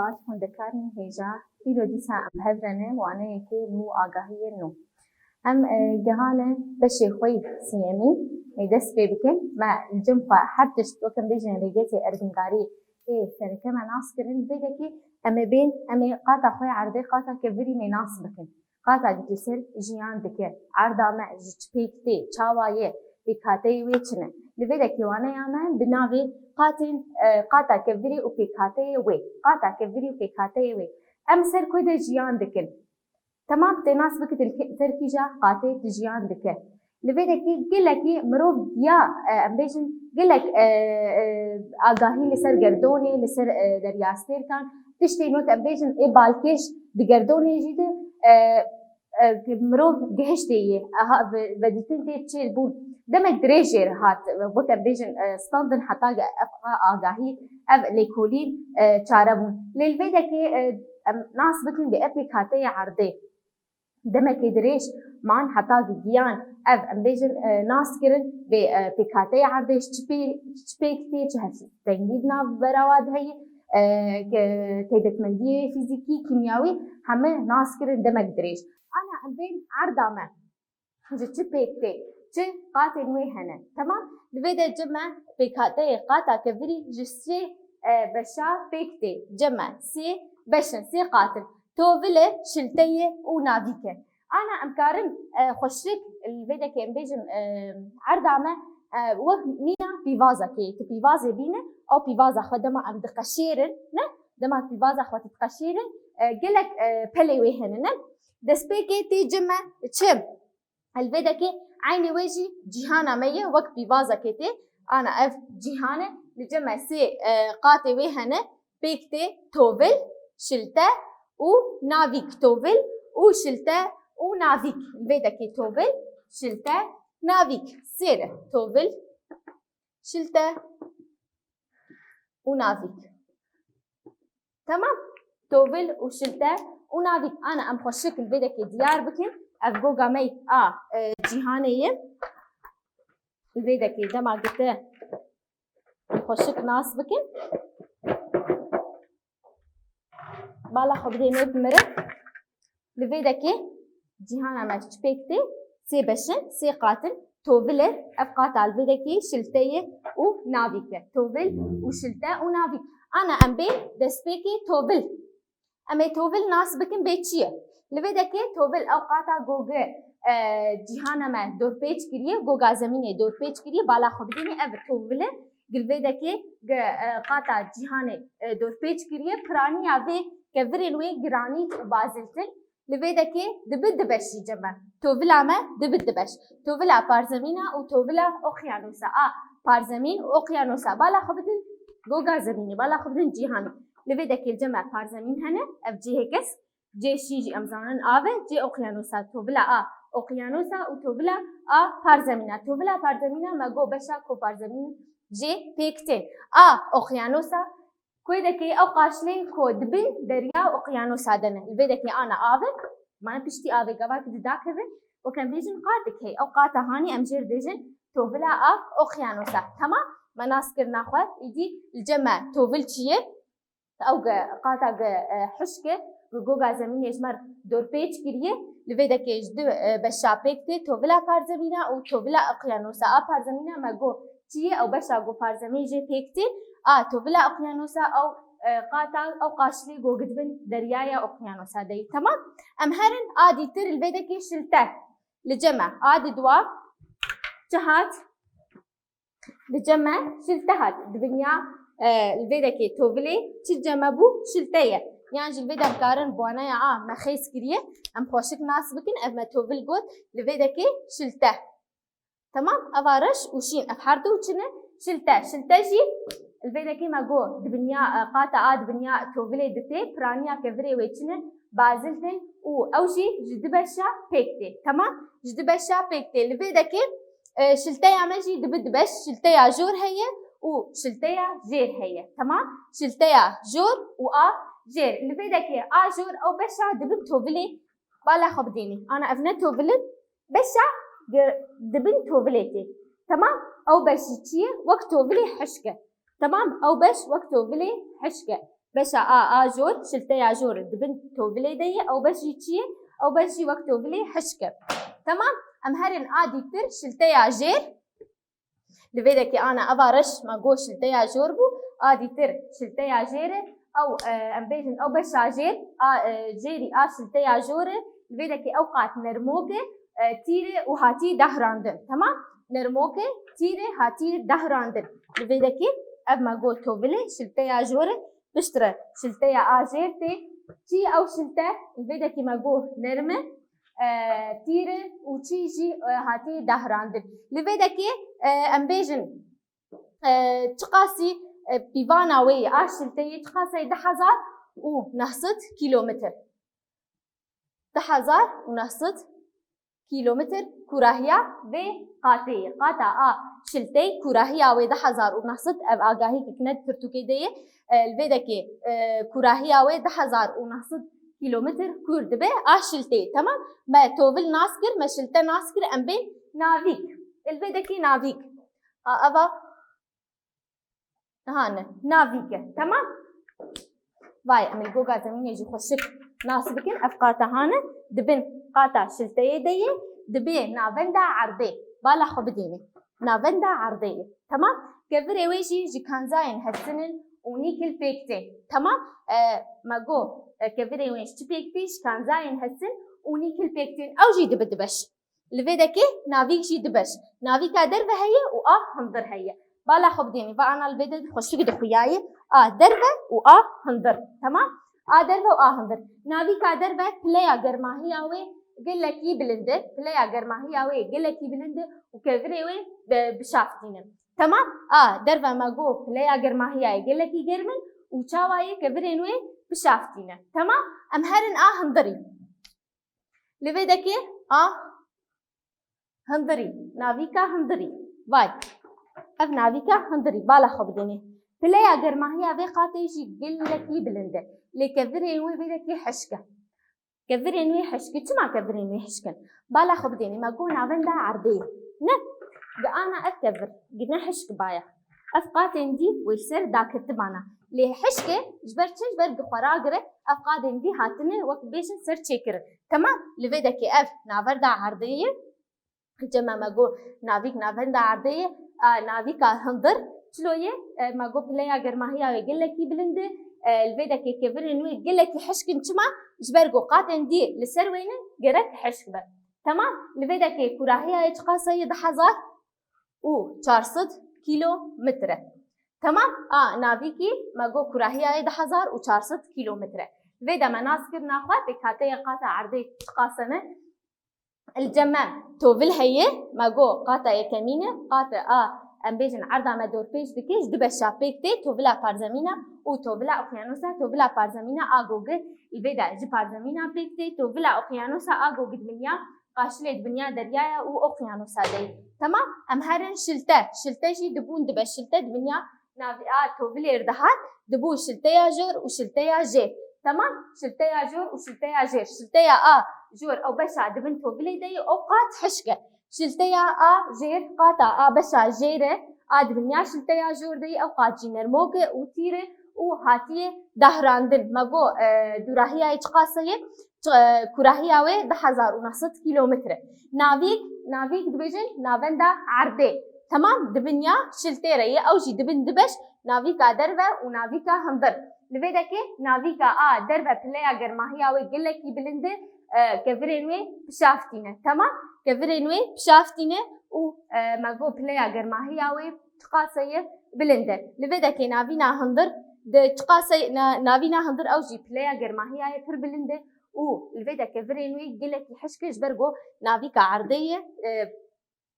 باش هندكارني هيجا إلو ديسا أم هذرنه وأنا يكي نو آگاهی نو أم جهانه بشي خوي سيامي ميدس بيبكن ما الجنفة حدش وكم بيجن ريجتي أرجنكاري سنة ما ناس كرن بدكي أما بين أما قاطع خوي عرضي قاطع كبري مناس بكن قاطع جسر جيان دكه عرضا ما جتبيكتي شاوايه بكاتي ويتشنه لبدكي وانا ياما بناوي قاطع كبري وبكاتي وي قاطع كبري وبكاتي وي أمسر كده جيان دكن تمام تناس بك تركيجا قاطع جيان دكه لبدكي قلكي مروب يا أمبيجن قلك آگاهی لسر گردوني لسر درياستير كان تشتي نوت أمبيجن بالكش بگردوني جيده مروف جهشتيه بديتين تشيل بون دمك دريجر هات بوت أمبيجن ستاندن حتى آگاهی أب ليكولين چاربون للبدكي ناس بكن بأبليكاتي عرضي دمك دريش مان حتى جيان أب أمبيجن ناس كرن بأبليكاتي عرضي شبيكتي جهز تنجيدنا براواد هي كيدت مندية فيزيكي كيميائي همه ناس كرن دمك دريش أنا أبين عرضا ما جت بيكتي جه قاتل ويهنا تمام لبدا جمع بيكاتي قاتا كبري جسي بشا بيكتي جمع سي بشن سي قاتل توفله شلتيه ونافيكه أنا أمكارن خشرك البدا كان بيجن عرضا ما وقت مينا بيفازا كي تبيفازا بينا أو بيفازا خدما أم دقشيرن نه دما بيفازا خوات تقشيرن قلك بلي ويهنا دسبيكي تي جمع تشم البدكي عيني وجهي جهانا مية وقت بيفازا كتي أنا أف جهانا لجمع سي قاتي ويهنا بيكتي توفل شلتا ونافيك توفل وشلتا ونافيك البدكي توفل شلتا نافيك سيرة توفل شلتا ونافيك تمام توفل وشلتا ونافيك أنا أم خشك البدكي ديار بكن أفجوجا ميت جهانية البدكي دما قلته خشك ناس بكن بالا خبري نوت مرة البدكي جهانا ما تشبيكتي سي بشن سي قاتل توفله أفقاطع البدكي شلتيه ونافيكه توفل وشلتا ونافيك أنا أم بي دسبيكي توفل أما توفل ناس بكن بيتشيه لبدكي توفل أوقاتا جوجا جهانا ما دور بيج كريه جوجا زمينه دور بيج كريه بالا خبريني أب توفله قلبدكي قاتا جهانه دور بيج كريه براني أبي كفرينوي جرانيت وبازلتن لبدكي دبد بشي جمع توفلا ما دبد بش توفلا بارزمينا وتوفلا أوقيانوسا بارزمين وأوقيانوسا بالا خبرين جوجا زمينه بالا خبرين جهانه لبدكي الجمع بارزمين هنا أبجيه كس جي شيجي أمزانن آوه جي أوقيانوسا توفلا أوقيانوسا وتوفلا بارزمينا توفلا بارزمينا ما جو بشا كو بارزمين جي بيكتين أوقيانوسا كويدكي أو قاشلين كو دبن دريا أوقيانوسا دنا البدكي أنا آوه ما بشتي آوه قبل كده وكان بيجن قاتك هي أو قاتا هاني أمجير بيجن توفلا أوقيانوسا تمام ما ناس كرنا خوات يجي الجمع توفل شيء أو قاتا حشكة جوجا زمین یشمر دور پیچ کریه لویده که جدو بشا پیکته توولا پارزمینا و توولا اقیانوسا پارزمینا مگو چیه او بشا گو پارزمی جه پیکته توولا اقیانوسا او قاطع او قاشلی گو گدبن دریای اقیانوسا دی تمام ام هرن عادی تر لویده که شلته لجمع عادی دوا جهات لجمع شلتهات دنیا لویده که توولی چی جمع بو شلتهیه يعني الفيدا مكارن بوانايا ما خيس كريه ام خوشك ناس بكن اما توفل قوت الفيدا كي شلته تمام افارش وشين افحردو وشنه شلته جي الفيدا كي ما قو دبنيا قاتا دبنيا توفلي دتي برانيا كفري ويشنه بازلتن و اوشي جدبشا بيكتي تمام جدبشا بيكتي الفيدا كي شلتيا ماجي دبدبش شلتيا جور هي وشلتيا جير هي تمام شلتيا جور جير اللي بدك جور او بشا دبن توفلي بالا خبديني انا افنى توفلت بشا دبن توفليتي تمام او بش تشي وقت توفلي حشكه تمام او بش وقت توفلي حشكه بشا جور شلتيا جور دبن توفلي دي او بشي تشي او بشي وقت توفلي حشكه تمام. ام هرن ديتر شلتيا جير لفيدكي انا ابارش ما جو شلتيا جور بو ديتر شلتيا جيره او ام بيجن او بشا جير جيري شلتيا جوره لفيدكي اوقات نرموكه تيري وهاتي دهراندن تمام. نرموكه تيري هاتي دهراندن لفيدكي اب ما جو توفلي شلتيا جوره بشترى شلتيا جيرتي تي او شلته لفيدكي ما جو نرمه تيري وتيجي هاتي دهراندن لفيدكي ام بيجن تقاسي بيفانا وي شلتي تقاسي 10,000 ونص كيلومتر 10,000 ونص كيلومتر كراهيا في قاتي قاتا شلتي كراهيا وي 10,000 ونص اب اگاهي كنت ترتوكيديه الفيدكي كراهيا وي 10,000 ونص كيلومتر كورد به شلتي تمام. ما توفل ناسكر ما شلته ناسكر ام بين نافيك الفيدكي نافيك ابا هان نافيك تمام. واي امل جوجا زمين يجي خوشك ناس بكن افقاتا هان دبن قاتا شلتي دي دبي نافندا عرضي بالا خبديني نافندا عرضي تمام. كفري ويجي جي كان زاين هسنن ونيكل بيكتي تمام. ماجو كفري ويش تبيكتيش كان زاين هسن ونيكل بيكتين او جي دبدبش لفيدكي نافيك جي دبش نافيكا دربه هي هنظر هي بالا خبديني فانا الفيديو خوشك دخياي دربه هنظر تمام. دربه هنظر نافيكا دربه بلايا گرماهي اوي قال لك يبلنده بلايا گرماهي اوي قال لك يبلنده وكفري وي بشافتينه تمام. دربه ماجو بلايا گرماهي اوي قال لك يگرمن وچاواي كفرين وي بشافتينه تمام. ام هرن هنظري لفيدكي هنظري نافيكا هنظري واي اب نافيكا هنظري بالا خبدني بلايا گرماهي اوي قاتيجي قال لك يبلنده لكفرين وي بيدكي حشكه كفرين وي حشكه تما كفرين وي حشكن بالا خبدني ما قول نافندا عرضيه انا اكفر قلنا حشك بايا افقاتين دي ويسر دا كتبانا لي حشكه جبرتش برد خراغره افقاتين دي هاتن وقت بيشن سر تشيكر تمام. لفيدكي اف نافردا عرضيه جما ماغو نافيك نافندا عرضيه نافيكا هنظر شلويه ماغو بلايا گرماهي يقول لك بلند الفيدكي كفرين وي يقول لك حشكن تما جبرغو قاتن دي لسر وين جرت حشكه تمام. لفيدكي كراهيه يتقاسي 10,000 و400 كيلو متر تمام. نافيكي ماغو كراهيه 10,400 كيلو متر فيدا مناسكر ناخذ بكاتيه قاطع عرضي تقاسمه الجمام توفل هي ماغو قاطع يكمينه قاطع ام بيجن عرضه مدور بيج دكيش دبشا بيكتي توفلا بارزمينا وتوفلا اوقيانوسا توفلا بارزمينا اغوغ الفيدا جي بارزمينا بيكتي توفلا اوقيانوسا اغوغ دنيا قاشلت دنيا دريايا واوقيانوسا دي تمام. ام هرن شلته جي دبون دبش شلته دنيا نافيات توفلي اردهات دبو شلتيا جور وشلتيا جي تمام. شلتيا جور وشلتيا جير شلتيا جور او بشا دبن توفلي دي اوقات حشكه شلتيا جير قاطع بشا جيره دنيا شلتيا جور دي اوقات جينر موقع وتيره وهاتيه دهراندن ماغو دوراهيا يتقاسيه كراهيا وي 10,000 كيلومتر نافيك دبجن نافندا عرضي تمام. دبنيا شلتيري او جي دبن دبش نافيكا دربه ونافيكا هنظر لفيدكي نافيكا دربه بلايا گرماهي وي قال لك يبلند كفرين وي بشافتينه تمام. كفرين وي بشافتينه و ماغو بلايا گرماهي وي تقاسيه بلند لفيدكي نافينا هنظر تقاسي نافينا هنظر او جي بلايا گرماهي وي پر بلند و الفيدا كفرين وي قال لك يحشكش برغو نافيكا عرضيه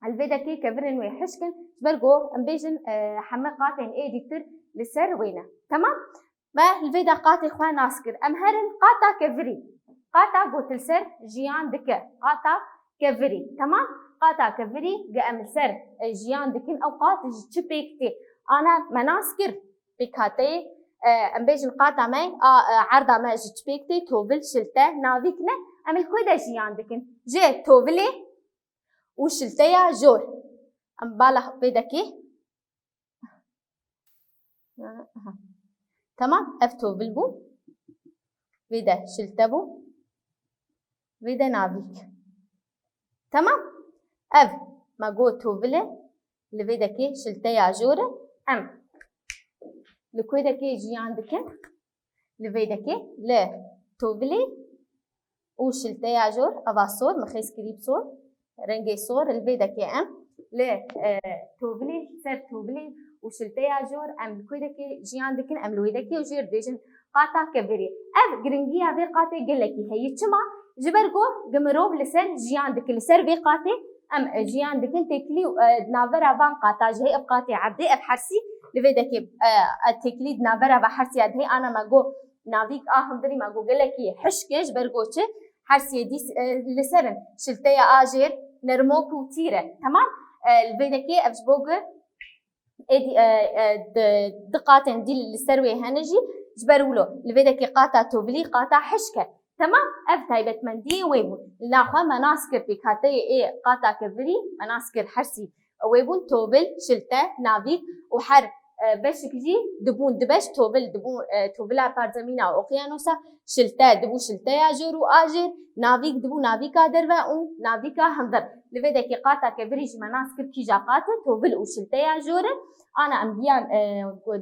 الفيدكي كفرين وي حشكن برغو امبيجن حمقاتين ايديتر لسر وينه تمام. ما الفيدا قاتي خوان ناسكر ام هرن قاتا كفري قاتا قوتل سر جيان دكه قاتا كفري تمام. قاتا كفري قام سر جيان دكن اوقات جبيكتي انا مناسكر بكاتي ام بيجن قاتا ماي عرضه ما جبيكتي توفل شلته نافيكنا ام الكويدا جيان دكن جي توفلي وشلتيا جور ام بالا بيدكي تمام اف توفل بو ويدا شلتبو ويدا نافيك تمام اف ما جو توفله لفيدا كي شلتيا جورة ام لكويدا كي جي عندك لفيدا كي لا توفلي وشلتيا جور افا صور مخيس كريب صور رنجي صور الفيدا كي ام لا توفلي سر توفلي وشلتيا جور ام لكويدا كي جي عندك ام لويدا كي وجير ديجن قاتا كبري اف جرينجيا في قاتي قلكي هي تشما جبرجو جمروب لسر جي عندك لسر في قاتي ام جي عندك تكلي نافرا بان قاتا جهي ابقاتي عدي اف حرسي لفيدا كي تكلي نافرا بحرسي عدي انا ما جو نافيك دري ما جو قلكي حشكش برجوتش حرسي دي لسرن شلتيا اجر نرموك وتيره تمام الفيدا كي افجبوغ ادي دقاتن دي السروي هنجي جبرولو الفيدا كي قاتا توبلي قاتا حشكه تمام اف تايبت مندي ويبون لاخا مناسكر بكاتي اي قاتا كبري مناسكر حرسي ويبون توبل شلته نافيك وحر بشكجي دبون دبش توبل دبون توبلا بارزمينا اوقيانوسا شلته دبو شلته اجر واجر نافيك دبو نافيكا دروا و نافيكا همدر لفيدا كي قاتا كبري مناسكر كي جاقات توبل وشلته اجر انا امبيان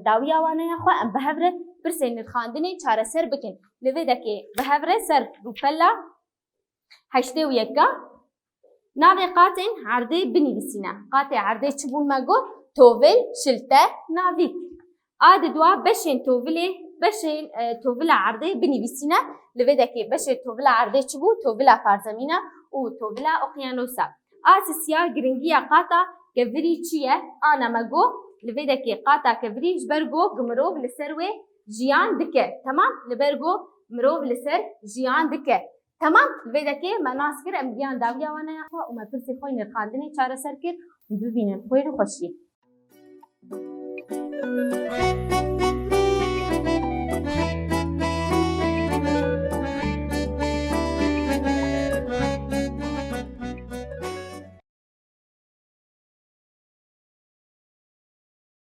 داويا وانا يا خو ام بهبره برسين الخاندني چاره سر بكن لفيدا كي بهبره سر روبلا هشتي ويكا نافي قاتن عرضي بني بسينا قاتي عرضي تشبون ماغو توفل شلته نافيك عاد دوا بشين توفلي بشين توفلا عرضي بني بسينا لفيدا كي بشين توفلا عرضي تشبو توفلا فارزمينا و توفلا اوقيانوسا اساسيا جرينجيا قاتا كفري تشيه انا ماغو لفيدا كي قاتا كفري جبرجو جمروب لسروي جيان دكه تمام لبرجو مروب لسر جيان دكه تمام لفيدا كي مناسكر امديان داويا وانا يا خو وما برسي خوين الخاندني چاره سركر ببينن خوير خوشي